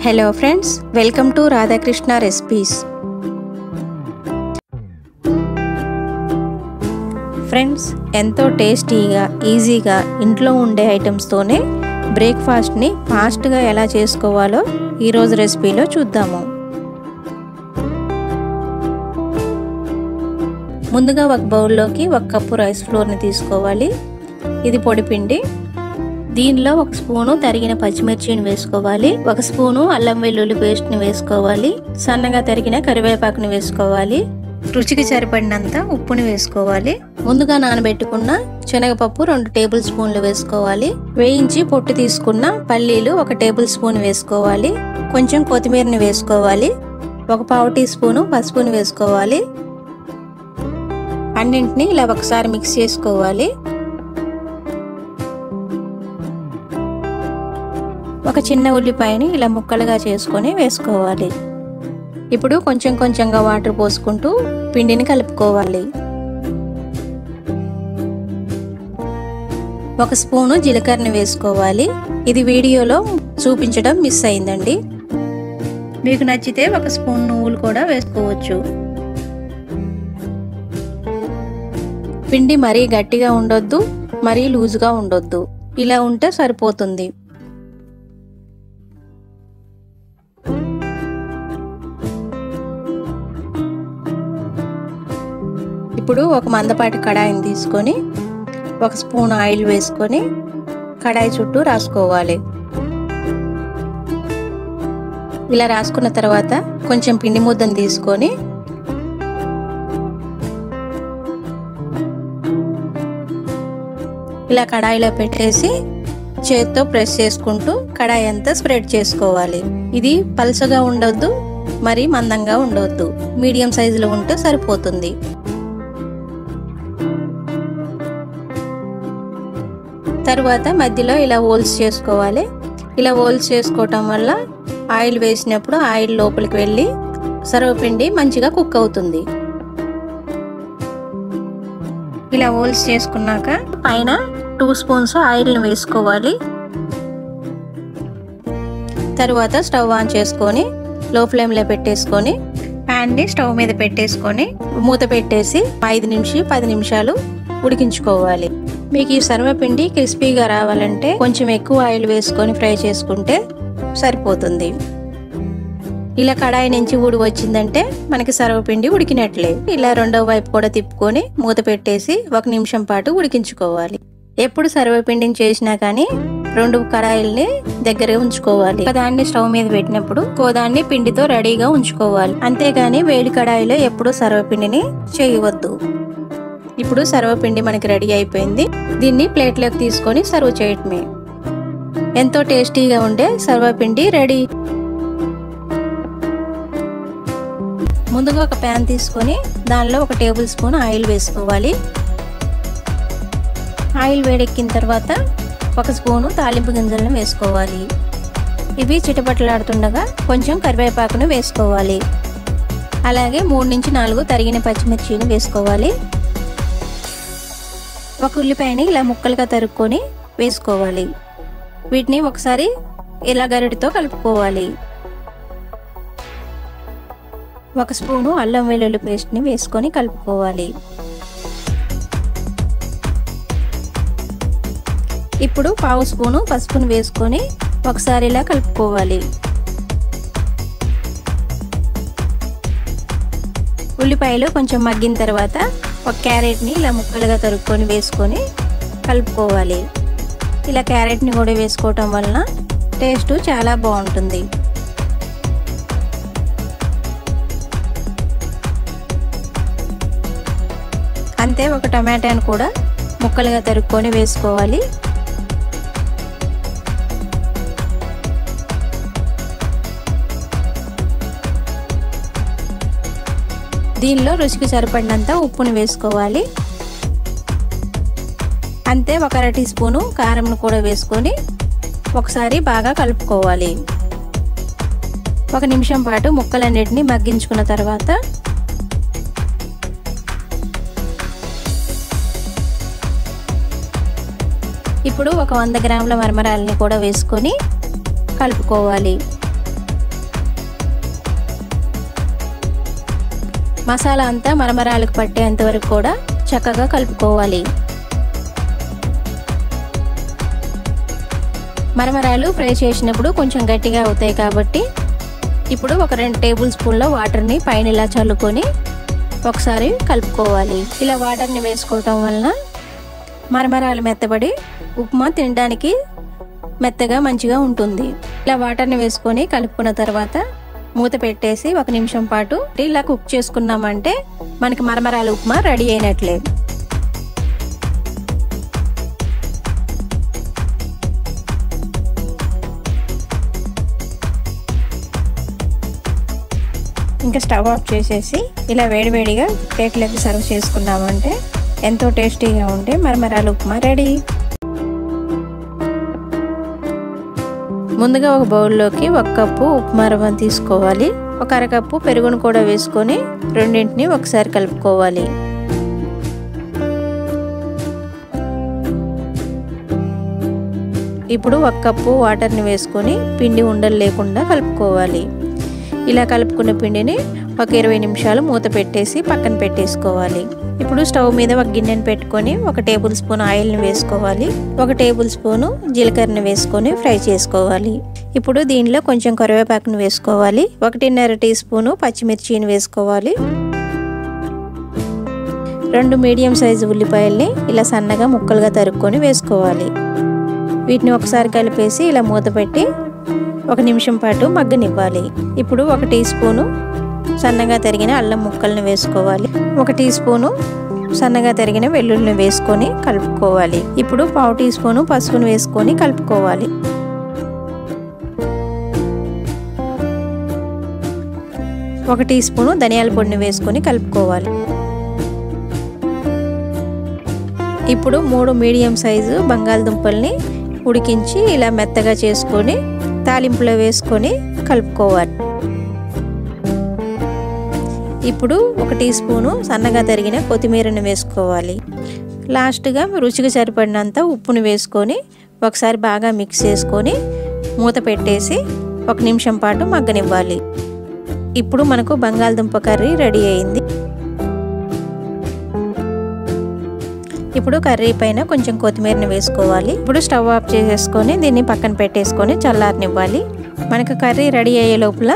Hello friends, welcome to Radhakrishna recipes. Friends, ఎంతో టేస్టీగా ఈజీగా ఇంట్లో ఉండే ఐటమ్స్తోనే బ్రేక్ఫాస్ట్ని ఫాస్ట్గా ఎలా చేసుకోవాలో ఈరోజు రెసిపీలో చూద్దాము. ముందుగా ఒక బౌల్లోకి 1 కప్పు రైస్ ఫ్లోర్ని తీసుకోవాలి. ఇది పొడిపిండి. దీనిలో 1 స్పూను తరిగిన పచ్చిమిర్చిని వేసుకోవాలి, 1 స్పూను అల్లం వెల్లుల్లి పేస్ట్ని వేసుకోవాలి, సన్నగా తరిగిన కరివేపాకుని వేసుకోవాలి, రుచికి సరిపడినంత ఉప్పుని వేసుకోవాలి. ముందుగా నానబెట్టుకున్న శనగపప్పు 2 టేబుల్ స్పూన్లు వేసుకోవాలి. వేయించి పొట్టు తీసుకున్న పల్లీలు 1 టేబుల్ స్పూన్ వేసుకోవాలి. కొంచెం కొత్తిమీరని వేసుకోవాలి. 1 పావు టీ స్పూను పసుపుని వేసుకోవాలి. అన్నింటినీ ఇలా ఒకసారి మిక్స్ చేసుకోవాలి. ఒక చిన్న ఉల్లిపాయని ఇలా ముక్కలుగా చేసుకొని వేసుకోవాలి. ఇప్పుడు కొంచెం కొంచెంగా వాటర్ పోసుకుంటూ పిండిని కలుపుకోవాలి. 1 స్పూను జీలకర్రని వేసుకోవాలి. ఇది వీడియోలో చూపించడం మిస్ అయిందండి. మీకు నచ్చితే 1 స్పూన్ నువ్వులు కూడా వేసుకోవచ్చు. పిండి మరీ గట్టిగా ఉండొద్దు, మరీ లూజుగా ఉండొద్దు. ఇలా ఉంటే సరిపోతుంది. ఇప్పుడు ఒక మందపాటి కడాయిని తీసుకొని 1 స్పూన్ ఆయిల్ వేసుకొని కడాయి చుట్టూ రాసుకోవాలి. ఇలా రాసుకున్న తర్వాత కొంచెం పిండి ముద్దను తీసుకొని ఇలా కడాయిలో పెట్టేసి చేత్తో ప్రెస్ చేసుకుంటూ కడాయి అంతా స్ప్రెడ్ చేసుకోవాలి. ఇది పల్చగా ఉండొద్దు, మరి మందంగా ఉండొద్దు, మీడియం సైజులో ఉంటే సరిపోతుంది. తరువాత మధ్యలో ఇలా హోల్స్ చేసుకోవాలి. ఇలా హోల్స్ చేసుకోవటం వల్ల ఆయిల్ వేసినప్పుడు ఆయిల్ లోపలికి వెళ్ళి సర్వపిండి మంచిగా కుక్ అవుతుంది. ఇలా హోల్స్ చేసుకున్నాక పైన 2 స్పూన్స్ ఆయిల్ని వేసుకోవాలి. తరువాత స్టవ్ ఆన్ చేసుకొని లో ఫ్లేమ్లో పెట్టేసుకొని ప్యాన్ని స్టవ్ మీద పెట్టేసుకొని మూత పెట్టేసి 5 నుంచి 10 నిమిషాలు ఉడికించుకోవాలి. మీకు ఈ సర్వపిండి క్రిస్పీగా రావాలంటే కొంచెం ఎక్కువ ఆయిల్ వేసుకొని ఫ్రై చేసుకుంటే సరిపోతుంది. ఇలా కడాయి నుంచి ఊడి వచ్చిందంటే మనకి సర్వపిండి ఉడికినట్లే. ఇలా రెండవ వైపు కూడా తిప్పుకొని మూత పెట్టేసి 1 నిమిషం పాటు ఉడికించుకోవాలి. ఎప్పుడు సర్వపిండిని చేసినా కానీ 2 కడాయిల్ని దగ్గర ఉంచుకోవాలి. ఒకదాన్ని స్టవ్ మీద పెట్టినప్పుడు ఇంకోదాన్ని పిండితో రెడీగా ఉంచుకోవాలి. అంతేగాని వేడి కడాయిలో ఎప్పుడు సర్వపిండిని చేయవద్దు. ఇప్పుడు సర్వపిండి మనకి రెడీ అయిపోయింది. దీన్ని ప్లేట్లోకి తీసుకొని సర్వ్ చేయటమే. ఎంతో టేస్టీగా ఉండే సర్వపిండి రెడీ. ముందుగా ఒక ప్యాన్ తీసుకొని దానిలో 1 టేబుల్ స్పూన్ ఆయిల్ వేసుకోవాలి. ఆయిల్ వేడెక్కిన తర్వాత 1 స్పూను తాలింపు గింజలను వేసుకోవాలి. ఇవి చిటపటలాడుతుండగా కొంచెం కరివేపాకును వేసుకోవాలి. అలాగే 3 నుంచి 4 తరిగిన పచ్చిమిర్చిని వేసుకోవాలి. 1 ఉల్లిపాయని ఇలా ముక్కలుగా తరుక్కొని వేసుకోవాలి. వీటిని ఒకసారి ఇలా గరిటెతో కలుపుకోవాలి. 1 స్పూను అల్లం వెల్లుల్లి పేస్ట్ని వేసుకొని కలుపుకోవాలి. ఇప్పుడు పావు స్పూను పసుపును వేసుకొని ఒకసారి ఇలా కలుపుకోవాలి. ఉల్లిపాయలు కొంచెం మగ్గిన తర్వాత 1 క్యారెట్ని ఇలా ముక్కలుగా తరుక్కొని వేసుకొని కలుపుకోవాలి. ఇలా క్యారెట్ని కూడా వేసుకోవటం వలన టేస్ట్ చాలా బాగుంటుంది. అంతే, 1 టమాటాను కూడా ముక్కలుగా తరుక్కొని వేసుకోవాలి. దీనిలో రుచికి సరిపడినంత ఉప్పుని వేసుకోవాలి. అంతే, 1 అర టీ స్పూను కారంను కూడా వేసుకొని ఒకసారి బాగా కలుపుకోవాలి. 1 నిమిషం పాటు ముక్కలన్నిటిని మగ్గించుకున్న తర్వాత ఇప్పుడు 100 గ్రాముల మరమరాలని కూడా వేసుకొని కలుపుకోవాలి. మసాలా అంతా మరమరాలకు పట్టేంత వరకు కూడా చక్కగా కలుపుకోవాలి. మరమరాలు ఫ్రై చేసినప్పుడు కొంచెం గట్టిగా అవుతాయి కాబట్టి ఇప్పుడు ఒక 2 టేబుల్ స్పూన్ల వాటర్ని పైన ఇలా చల్లుకొని ఒకసారి కలుపుకోవాలి. ఇలా వాటర్ని వేసుకోవటం వలన మరమరాలు మెత్తబడి ఉప్మా తినడానికి మెత్తగా మంచిగా ఉంటుంది. ఇలా వాటర్ని వేసుకొని కలుపుకున్న తర్వాత మూత పెట్టేసి 1 నిమిషం పాటు ఇలా కుక్ చేసుకున్నామంటే మనకి మరమరాలు ఉప్మా రెడీ అయినట్లే. ఇంకా స్టవ్ ఆఫ్ చేసేసి ఇలా వేడివేడిగా ప్లేట్లోకి సర్వ్ చేసుకున్నామంటే ఎంతో టేస్టీగా ఉండే మరమరాలు ఉప్మా రెడీ. ముందుగా ఒక బౌల్లోకి 1 కప్పు ఉప్మా రవ్వను తీసుకోవాలి. ఒక అరకప్పు పెరుగును కూడా వేసుకొని రెండింటిని ఒకసారి కలుపుకోవాలి. ఇప్పుడు 1 కప్పు వాటర్ని వేసుకొని పిండి ఉండలు లేకుండా కలుపుకోవాలి. ఇలా కలుపుకున్న పిండిని ఒక 20 నిమిషాలు మూత పెట్టేసి పక్కన పెట్టేసుకోవాలి. ఇప్పుడు స్టవ్ మీద ఒక గిన్నెని పెట్టుకొని 1 టేబుల్ స్పూన్ ఆయిల్ని వేసుకోవాలి. 1 టేబుల్ స్పూను జీలకర్రని వేసుకొని ఫ్రై చేసుకోవాలి. ఇప్పుడు దీనిలో కొంచెం కరివేపాకును వేసుకోవాలి. 1.5 టీ స్పూను పచ్చిమిర్చిని వేసుకోవాలి. 2 మీడియం సైజు ఉల్లిపాయల్ని ఇలా సన్నగా ముక్కలుగా తరుక్కొని వేసుకోవాలి. వీటిని ఒకసారి కలిపేసి ఇలా మూత పెట్టి 1 నిమిషం పాటు మగ్గనివ్వాలి. ఇప్పుడు 1 టీ స్పూను సన్నగా తరిగిన అల్లం ముక్కల్ని వేసుకోవాలి. 1 టీ స్పూను సన్నగా తరిగిన వెల్లుల్లిని వేసుకొని కలుపుకోవాలి. ఇప్పుడు 1/2 టీ స్పూను పసుపును వేసుకొని కలుపుకోవాలి. ఒక టీ స్పూను ధనియాల పొడిని వేసుకొని కలుపుకోవాలి. ఇప్పుడు 3 మీడియం సైజు బంగాళదుంపల్ని ఉడికించి ఇలా మెత్తగా చేసుకొని తాలింపులో వేసుకొని కలుపుకోవాలి. ఇప్పుడు 1 టీ స్పూను సన్నగా తరిగిన కొత్తిమీరని వేసుకోవాలి. లాస్ట్గా రుచికి సరిపడినంత ఉప్పుని వేసుకొని ఒకసారి బాగా మిక్స్ చేసుకొని మూత పెట్టేసి 1 నిమిషం పాటు మగ్గనివ్వాలి. ఇప్పుడు మనకు బంగాళదుంప కర్రీ రెడీ అయింది. ఇప్పుడు కర్రీ పైన కొంచెం కొత్తిమీరని వేసుకోవాలి. ఇప్పుడు స్టవ్ ఆఫ్ చేసేసుకొని దీన్ని పక్కన పెట్టేసుకొని చల్లారనివ్వాలి. మనకు కర్రీ రెడీ అయ్యే లోపల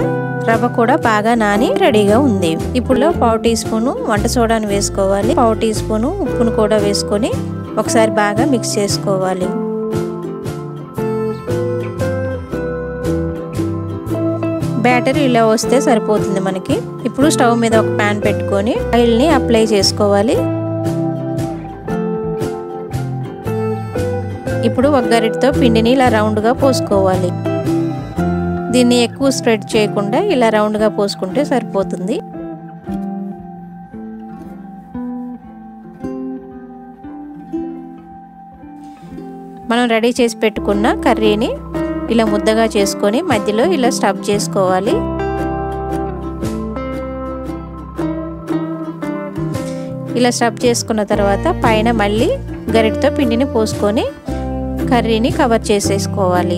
రవ్వ కూడా బాగా నాని రెడీగా ఉంది. ఇప్పుడు 1/2 టీ స్పూను వంట సోడాను వేసుకోవాలి. 1/2 టీ స్పూను ఉప్పును కూడా వేసుకొని ఒకసారి బాగా మిక్స్ చేసుకోవాలి. బ్యాటర్ ఇలా వస్తే సరిపోతుంది మనకి. ఇప్పుడు స్టవ్ మీద ఒక ప్యాన్ పెట్టుకొని ఆయిల్ని అప్లై చేసుకోవాలి. ఇప్పుడు ఒక గరిటతో పిండిని ఇలా రౌండ్గా పోసుకోవాలి. దీన్ని ఎక్కువ స్ప్రెడ్ చేయకుండా ఇలా రౌండ్గా పోసుకుంటే సరిపోతుంది. మనం రెడీ చేసి పెట్టుకున్న కర్రీని ఇలా ముద్దగా చేసుకొని మధ్యలో ఇలా స్టఫ్ చేసుకోవాలి. ఇలా స్టఫ్ చేసుకున్న తర్వాత పైన మళ్ళీ గరిటతో పిండిని పోసుకొని కర్రీని కవర్ చేసేసుకోవాలి.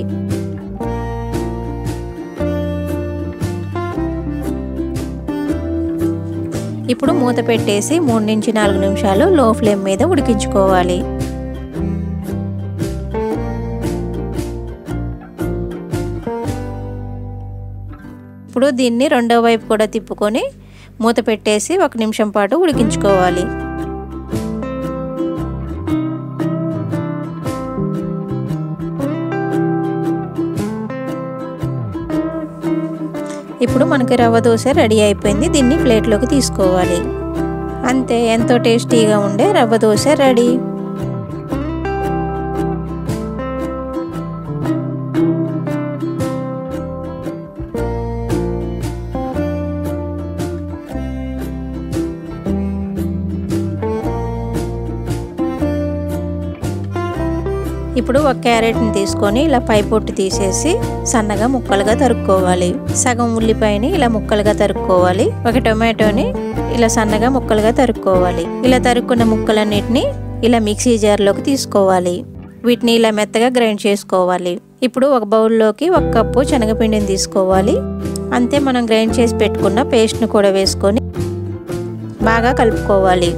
ఇప్పుడు మూత పెట్టేసి 3 నుంచి 4 నిమిషాలు లో ఫ్లేమ్ మీద ఉడికించుకోవాలి. ఇప్పుడు దీన్ని రెండో వైపు కూడా తిప్పుకొని మూత పెట్టేసి 1 నిమిషం పాటు ఉడికించుకోవాలి. ఇప్పుడు మనకి రవ్వ దోశ రెడీ అయిపోయింది. దీన్ని ప్లేట్లోకి తీసుకోవాలి. అంతే, ఎంతో టేస్టీగా ఉండే రవ్వ దోశ రెడీ. ఇప్పుడు ఒక క్యారెట్ని తీసుకొని ఇలా పై పొట్టు తీసేసి సన్నగా ముక్కలుగా తరుక్కోవాలి. సగం ఉల్లిపాయని ఇలా ముక్కలుగా తరుక్కోవాలి. ఒక టొమాటోని ఇలా సన్నగా ముక్కలుగా తరుక్కోవాలి. ఇలా తరుక్కున్న ముక్కలన్నిటిని ఇలా మిక్సీ జార్లోకి తీసుకోవాలి. వీటిని ఇలా మెత్తగా గ్రైండ్ చేసుకోవాలి. ఇప్పుడు ఒక బౌల్లోకి 1 కప్పు శనగపిండిని తీసుకోవాలి. అంతే, మనం గ్రైండ్ చేసి పెట్టుకున్న పేస్ట్ను కూడా వేసుకొని బాగా కలుపుకోవాలి.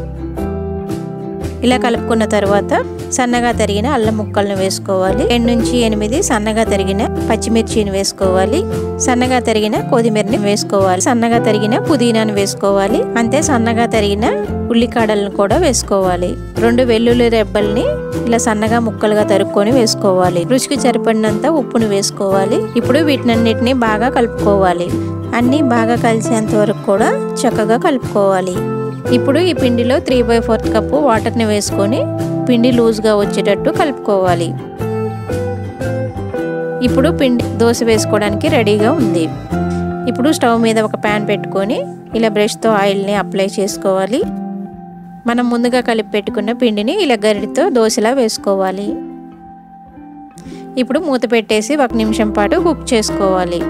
ఇలా కలుపుకున్న తర్వాత సన్నగా తరిగిన అల్లం ముక్కలను వేసుకోవాలి. 7 నుంచి 8 సన్నగా తరిగిన పచ్చిమిర్చిని వేసుకోవాలి. సన్నగా తరిగిన కొత్తిమీరని వేసుకోవాలి. సన్నగా తరిగిన పుదీనాను వేసుకోవాలి. అంతే సన్నగా తరిగిన ఉల్లికాడలను కూడా వేసుకోవాలి. 2 వెల్లుల్లి రెబ్బల్ని ఇలా సన్నగా ముక్కలుగా తరుక్కొని వేసుకోవాలి. రుచికి సరిపడినంత ఉప్పును వేసుకోవాలి. ఇప్పుడు వీటినన్నిటిని బాగా కలుపుకోవాలి. అన్నీ బాగా కలిసేంత వరకు కూడా చక్కగా కలుపుకోవాలి. ఇప్పుడు ఈ పిండిలో 3/4 కప్పు వాటర్ని వేసుకొని పిండి లూజ్గా వచ్చేటట్టు కలుపుకోవాలి. ఇప్పుడు పిండి దోశ వేసుకోవడానికి రెడీగా ఉంది. ఇప్పుడు స్టవ్ మీద ఒక ప్యాన్ పెట్టుకొని ఇలా బ్రష్తో ఆయిల్ని అప్లై చేసుకోవాలి. మనం ముందుగా కలిపి పెట్టుకున్న పిండిని ఇలా గరిటతో దోశలా వేసుకోవాలి. ఇప్పుడు మూత పెట్టేసి 1 నిమిషం పాటు కుక్ చేసుకోవాలి.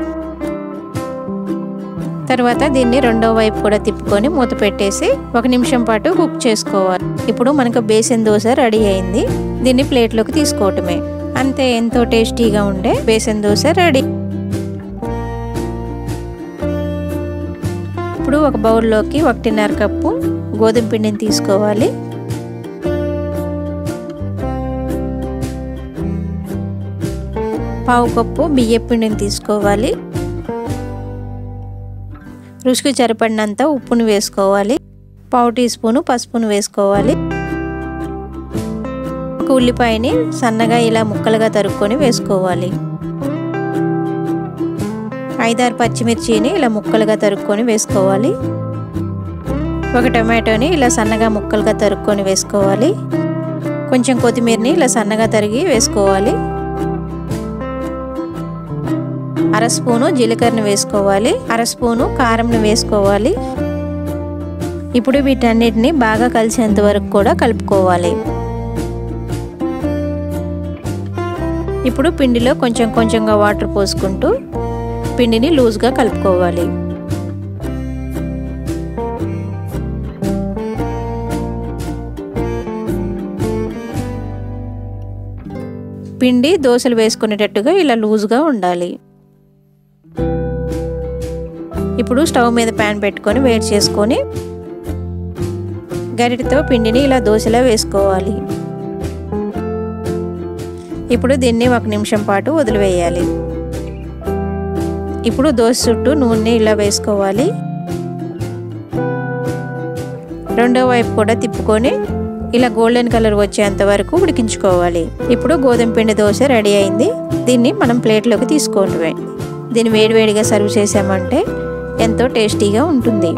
తర్వాత దీన్ని రెండో వైపు కూడా తిప్పుకొని మూత పెట్టేసి 1 నిమిషం పాటు కుక్ చేసుకోవాలి. ఇప్పుడు మనకు బేసన్ దోశ రెడీ అయింది. దీన్ని ప్లేట్లోకి తీసుకోవటమే. అంతే, ఎంతో టేస్టీగా ఉండే బేసన్ దోశ రెడీ. ఇప్పుడు ఒక బౌల్లోకి 1.5 కప్పు గోధుమ పిండిని తీసుకోవాలి. పావు కప్పు బియ్యం పిండిని తీసుకోవాలి. రుచికి సరిపడినంత ఉప్పును వేసుకోవాలి. పావు టీ స్పూను పసుపును వేసుకోవాలి. ఒక ఉల్లిపాయని సన్నగా ఇలా ముక్కలుగా తరుక్కొని వేసుకోవాలి. 5-6 పచ్చిమిర్చిని ఇలా ముక్కలుగా తరుక్కొని వేసుకోవాలి. ఒక టమాటోని ఇలా సన్నగా ముక్కలుగా తరుక్కొని వేసుకోవాలి. కొంచెం కొత్తిమీరని ఇలా సన్నగా తరిగి వేసుకోవాలి. 1/2 స్పూను జీలకర్రను వేసుకోవాలి. 1/2 స్పూను కారంను వేసుకోవాలి. ఇప్పుడు వీటన్నిటిని బాగా కలిసేంత వరకు కూడా కలుపుకోవాలి. ఇప్పుడు పిండిలో కొంచెం కొంచెంగా వాటర్ పోసుకుంటూ పిండిని లూజ్గా కలుపుకోవాలి. పిండి దోశలు వేసుకునేటట్టుగా ఇలా లూజ్గా ఉండాలి. ఇప్పుడు స్టవ్ మీద ప్యాన్ పెట్టుకొని వేడి చేసుకొని గరిటెతో పిండిని ఇలా దోశలా వేసుకోవాలి. ఇప్పుడు దీన్ని 1 నిమిషం పాటు వదిలివేయాలి. ఇప్పుడు దోశ చుట్టూ నూనె ఇలా వేసుకోవాలి. రెండో వైపు కూడా తిప్పుకొని ఇలా గోల్డెన్ కలర్ వచ్చేంత వరకు ఉడికించుకోవాలి. ఇప్పుడు గోధుమ పిండి దోశ రెడీ అయింది. దీన్ని మనం ప్లేట్లోకి తీసుకోవటమే. దీన్ని వేడివేడిగా సర్వ్ చేసామంటే ఎంతో టేస్టీగా ఉంటుంది.